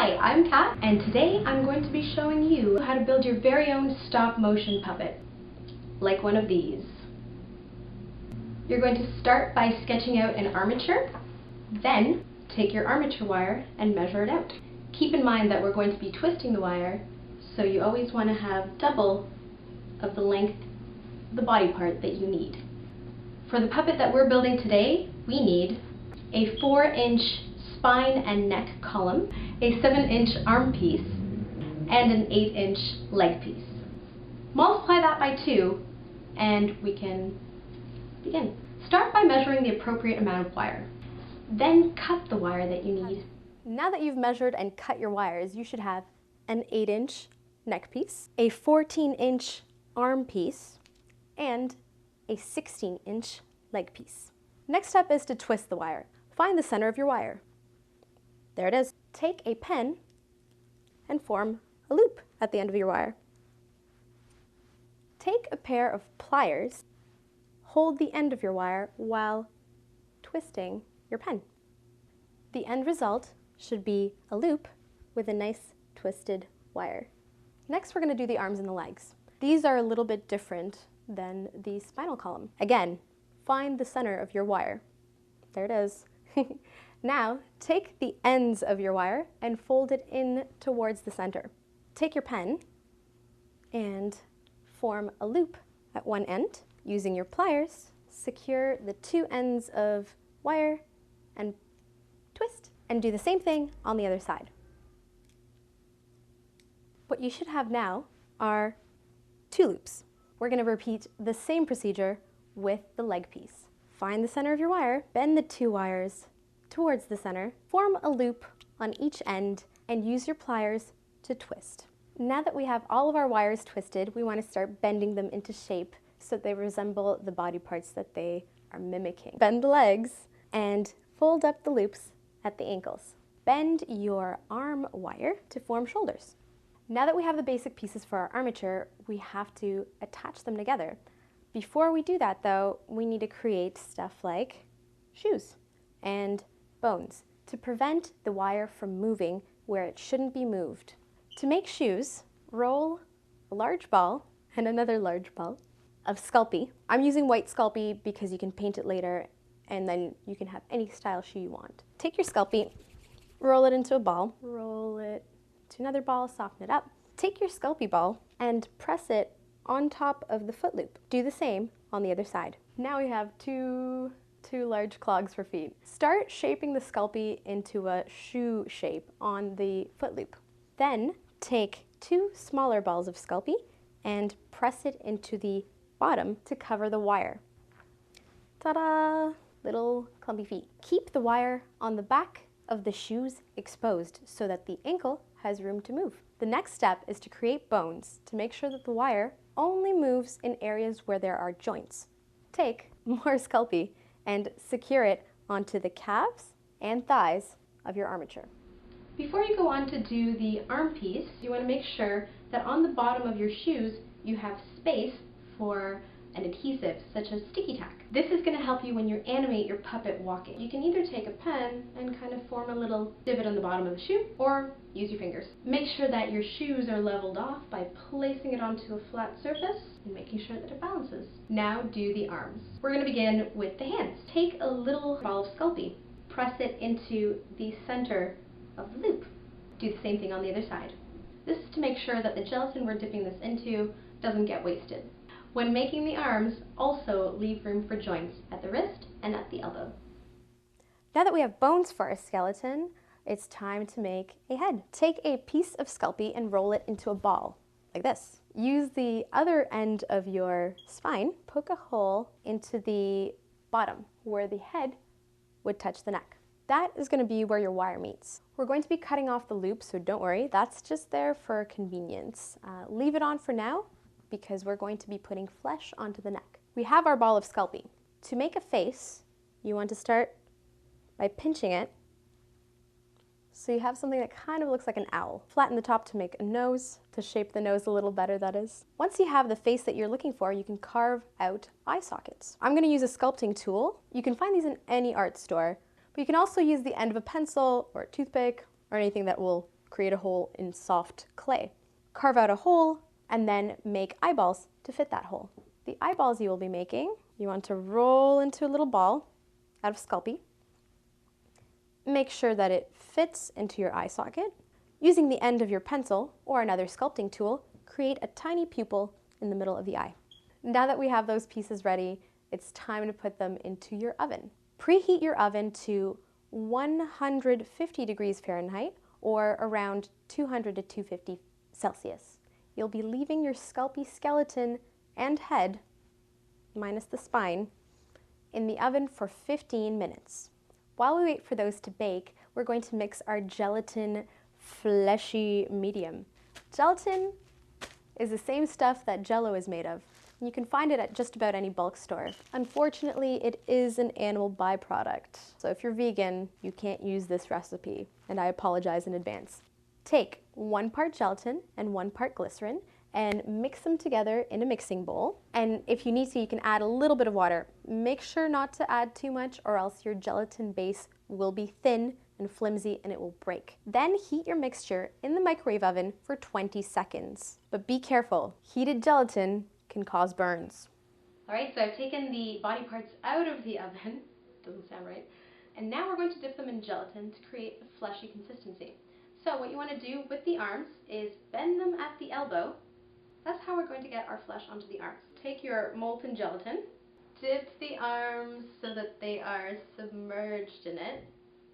Hi, I'm Kat, and today I'm going to be showing you how to build your very own stop motion puppet, like one of these. You're going to start by sketching out an armature, then take your armature wire and measure it out. Keep in mind that we're going to be twisting the wire, so you always want to have double of the length of the body part that you need. For the puppet that we're building today, we need a 4-inch spine and neck column, a 7-inch arm piece, and an 8-inch leg piece. Multiply that by 2 and we can begin. Start by measuring the appropriate amount of wire. Then cut the wire that you need. Now that you've measured and cut your wires, you should have an 8-inch neck piece, a 14-inch arm piece, and a 16-inch leg piece. Next step is to twist the wire. Find the center of your wire. There it is. Take a pen and form a loop at the end of your wire. Take a pair of pliers, hold the end of your wire while twisting your pen. The end result should be a loop with a nice twisted wire. Next, we're going to do the arms and the legs. These are a little bit different than the spinal column. Again, find the center of your wire. There it is. Now, take the ends of your wire and fold it in towards the center. Take your pen and form a loop at one end. Using your pliers, secure the two ends of wire and twist. And do the same thing on the other side. What you should have now are 2 loops. We're going to repeat the same procedure with the leg piece. Find the center of your wire, bend the 2 wires towards the center, form a loop on each end, and use your pliers to twist. Now that we have all of our wires twisted, we want to start bending them into shape so they resemble the body parts that they are mimicking. Bend the legs and fold up the loops at the ankles. Bend your arm wire to form shoulders. Now that we have the basic pieces for our armature, we have to attach them together. Before we do that though, we need to create stuff like shoes and bones to prevent the wire from moving where it shouldn't be moved. To make shoes, roll a large ball and another large ball of Sculpey. I'm using white Sculpey because you can paint it later and then you can have any style shoe you want. Take your Sculpey, roll it into a ball, roll it to another ball, soften it up. Take your Sculpey ball and press it on top of the foot loop. Do the same on the other side. Now we have two large clogs for feet. Start shaping the Sculpey into a shoe shape on the foot loop. Then take 2 smaller balls of Sculpey and press it into the bottom to cover the wire. Ta-da! Little clumpy feet. Keep the wire on the back of the shoes exposed so that the ankle has room to move. The next step is to create bones to make sure that the wire only moves in areas where there are joints. Take more Sculpey and secure it onto the calves and thighs of your armature. Before you go on to do the arm piece, you want to make sure that on the bottom of your shoes you have space for an adhesive such as sticky tack. This is going to help you when you animate your puppet walking. You can either take a pen and kind of form a little divot on the bottom of the shoe or use your fingers. Make sure that your shoes are leveled off by placing it onto a flat surface and making sure that it balances. Now do the arms. We're going to begin with the hands. Take a little ball of Sculpey, press it into the center of the loop. Do the same thing on the other side. This is to make sure that the gelatin we're dipping this into doesn't get wasted. When making the arms, also leave room for joints at the wrist and at the elbow. Now that we have bones for our skeleton, it's time to make a head. Take a piece of Sculpey and roll it into a ball, like this. Use the other end of your spine, poke a hole into the bottom where the head would touch the neck. That is going to be where your wire meets. We're going to be cutting off the loop, so don't worry, that's just there for convenience. Leave it on for now, because we're going to be putting flesh onto the neck. We have our ball of Sculpey. To make a face, you want to start by pinching it so you have something that kind of looks like an owl. Flatten the top to make a nose, to shape the nose a little better, that is. Once you have the face that you're looking for, you can carve out eye sockets. I'm going to use a sculpting tool. You can find these in any art store, but you can also use the end of a pencil or a toothpick or anything that will create a hole in soft clay. Carve out a hole and then make eyeballs to fit that hole. The eyeballs you will be making, you want to roll into a little ball out of Sculpey. Make sure that it fits into your eye socket. Using the end of your pencil or another sculpting tool, create a tiny pupil in the middle of the eye. Now that we have those pieces ready, it's time to put them into your oven. Preheat your oven to 150 degrees Fahrenheit or around 200 to 250 Celsius. You'll be leaving your Sculpey skeleton and head, minus the spine, in the oven for 15 minutes. While we wait for those to bake, we're going to mix our gelatin fleshy medium. Gelatin is the same stuff that Jell-O is made of. You can find it at just about any bulk store. Unfortunately, it is an animal byproduct. So if you're vegan, you can't use this recipe, and I apologize in advance. Take 1 part gelatin and 1 part glycerin and mix them together in a mixing bowl. And if you need to, you can add a little bit of water. Make sure not to add too much or else your gelatin base will be thin and flimsy and it will break. Then heat your mixture in the microwave oven for 20 seconds. But be careful, heated gelatin can cause burns. All right, so I've taken the body parts out of the oven, doesn't sound right, and now we're going to dip them in gelatin to create a fleshy consistency. So what you want to do with the arms is bend them at the elbow. That's how we're going to get our flesh onto the arms. Take your molten gelatin, dip the arms so that they are submerged in it,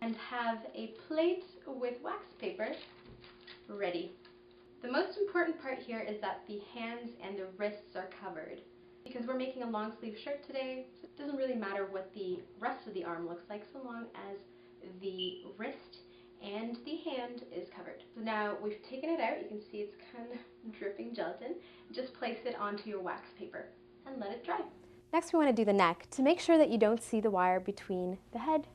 and have a plate with wax paper ready. The most important part here is that the hands and the wrists are covered. Because we're making a long sleeve shirt today, so it doesn't really matter what the rest of the arm looks like so long as the wrist and the hand is covered. So now we've taken it out, you can see it's kind of dripping gelatin. Just place it onto your wax paper and let it dry. Next we want to do the neck to make sure that you don't see the wire between the head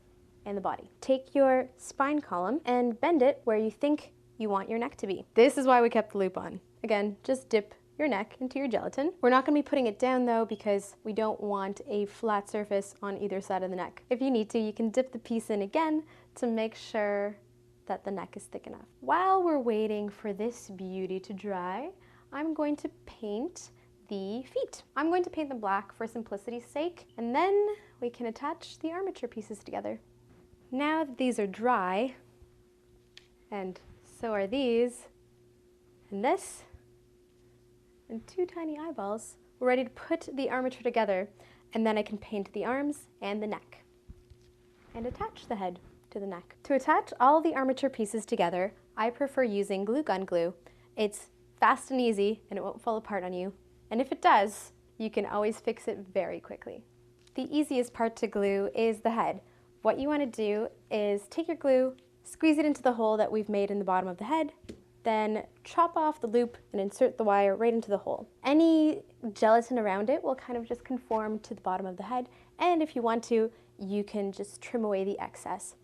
and the body. Take your spine column and bend it where you think you want your neck to be. This is why we kept the loop on. Again, just dip your neck into your gelatin. We're not going to be putting it down though because we don't want a flat surface on either side of the neck. If you need to, you can dip the piece in again to make sure that the neck is thick enough. While we're waiting for this beauty to dry, I'm going to paint the feet. I'm going to paint them black for simplicity's sake, and then we can attach the armature pieces together. Now that these are dry, and so are these, and this, and 2 tiny eyeballs, we're ready to put the armature together, and then I can paint the arms and the neck, and attach the head to the neck. To attach all the armature pieces together, I prefer using glue gun glue. It's fast and easy, and it won't fall apart on you, and if it does, you can always fix it very quickly. The easiest part to glue is the head. What you want to do is take your glue, squeeze it into the hole that we've made in the bottom of the head, then chop off the loop and insert the wire right into the hole. Any gelatin around it will kind of just conform to the bottom of the head, and if you want to, you can just trim away the excess.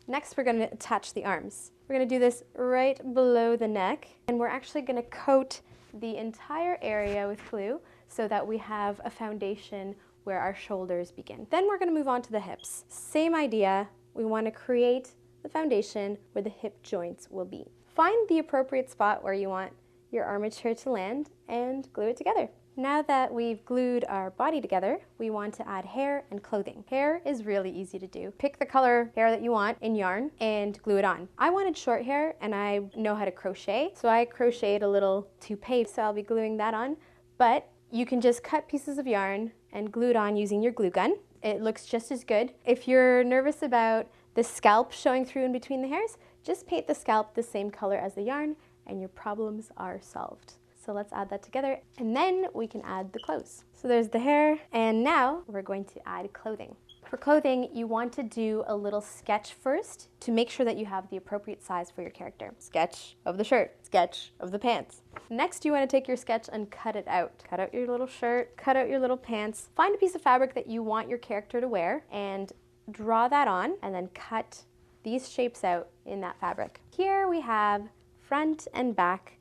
Next, we're going to attach the arms. We're going to do this right below the neck, and we're actually going to coat the entire area with glue so that we have a foundation where our shoulders begin. Then we're going to move on to the hips. Same idea, we want to create the foundation where the hip joints will be. Find the appropriate spot where you want your armature to land and glue it together. Now that we've glued our body together, we want to add hair and clothing. Hair is really easy to do. Pick the color hair that you want in yarn and glue it on. I wanted short hair and I know how to crochet, so I crocheted a little toupee, so I'll be gluing that on. But you can just cut pieces of yarn and glue it on using your glue gun. It looks just as good. If you're nervous about the scalp showing through in between the hairs, just paint the scalp the same color as the yarn and your problems are solved. So let's add that together and then we can add the clothes. So there's the hair, and now we're going to add clothing. For clothing, you want to do a little sketch first to make sure that you have the appropriate size for your character. Sketch of the shirt, sketch of the pants. Next, you want to take your sketch and cut it out. Cut out your little shirt, cut out your little pants. Find a piece of fabric that you want your character to wear and draw that on, and then cut these shapes out in that fabric. Here we have front and back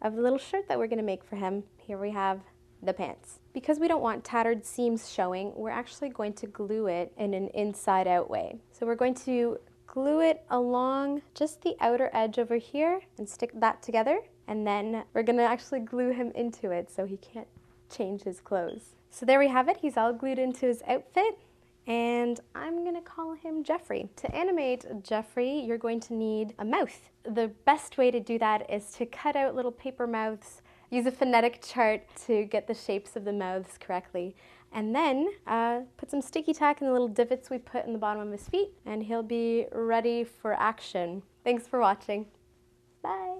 of the little shirt that we're going to make for him. Here we have the pants. Because we don't want tattered seams showing, we're actually going to glue it in an inside out way. So we're going to glue it along just the outer edge over here and stick that together. And then we're gonna actually glue him into it so he can't change his clothes. So there we have it. He's all glued into his outfit. And I'm gonna call him Jeffrey. To animate Jeffrey, you're going to need a mouth. The best way to do that is to cut out little paper mouths, use a phonetic chart to get the shapes of the mouths correctly, and then put some sticky tack in the little divots we put in the bottom of his feet, and he'll be ready for action. Thanks for watching. Bye.